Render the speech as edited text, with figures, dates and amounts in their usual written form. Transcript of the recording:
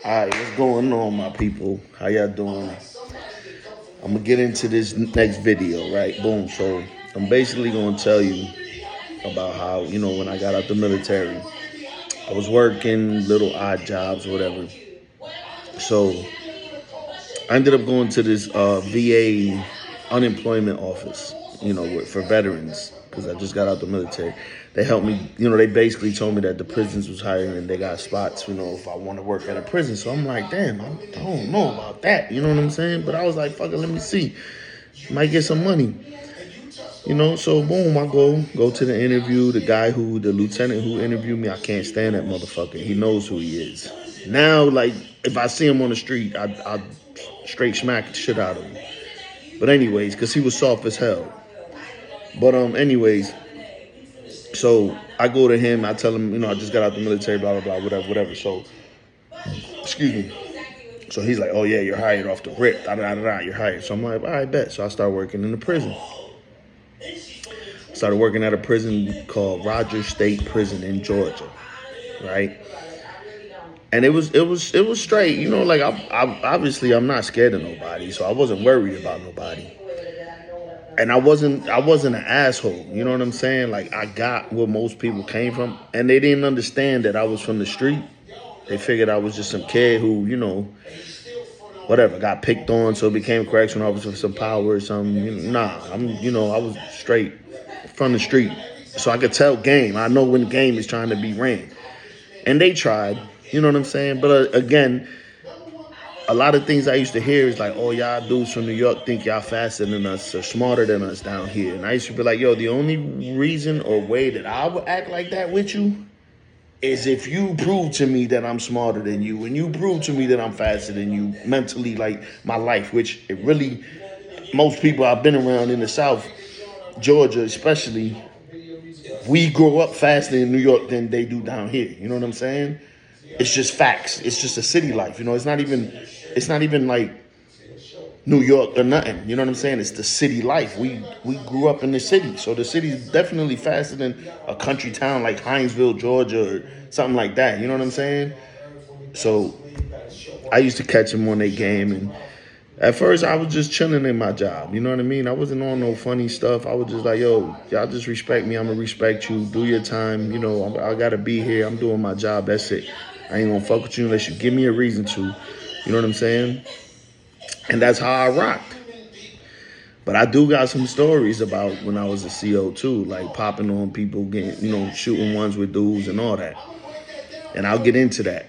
Alright, what's going on, my people? How y'all doing? I'm gonna get into this next video, right? Boom. So I'm basically gonna tell you about how, when I got out the military, I was working little odd jobs or whatever. So I ended up going to this VA unemployment office, for veterans, because I just got out the military. They helped me, they basically told me that the prisons was hiring and they got spots, if I want to work at a prison. So I'm like, damn, I don't know about that, you know what I'm saying? But I was like, fuck it, let me see. Might get some money. So boom, I go to the interview. The lieutenant who interviewed me, I can't stand that motherfucker. He knows who he is. Now, like, if I see him on the street, I straight smack the shit out of him. But anyways, because he was soft as hell. But anyways, so I go to him. I tell him, I just got out the military, blah, blah, blah, whatever. So, excuse me. So he's like, oh, yeah, you're hired off the rip. Da, da, da, da, you're hired. So I'm like, all right, bet. So I start working in the prison. Started working at a prison called Rogers State Prison in Georgia, right? And it was straight, like I obviously I'm not scared of nobody, so I wasn't worried about nobody. And I wasn't an asshole, you know what I'm saying? Like, I got where most people came from, and they didn't understand that I was from the street. They figured I was just some kid who, whatever, got picked on, so became a correctional officer for some power or something. Nah, I was straight from the street. So I could tell game. I know when the game is trying to be ran. And they tried, you know what I'm saying? But again, a lot of things I used to hear is like, oh, y'all dudes from New York think y'all faster than us or smarter than us down here. And I used to be like, yo, the only reason or way that I would act like that with you is if you prove to me that I'm smarter than you and you prove to me that I'm faster than you mentally, like my life, which it really, most people I've been around in the South, Georgia especially, we grow up faster in New York than they do down here. You know what I'm saying? It's just facts. It's just a city life. It's not even like New York or nothing. You know what I'm saying? It's the city life. We grew up in the city. So the city is definitely faster than a country town like Hinesville, Georgia, or something like that. You know what I'm saying? So I used to catch them on their game, and at first I was just chilling in my job. You know what I mean? I wasn't on no funny stuff. I was just like, yo, y'all just respect me. I'm going to respect you. Do your time. I got to be here. I'm doing my job. That's it. I ain't going to fuck with you unless you give me a reason to. You know what I'm saying? And that's how I rocked. But I do got some stories about when I was a CO too, like popping on people, getting, shooting ones with dudes and all that. And I'll get into that.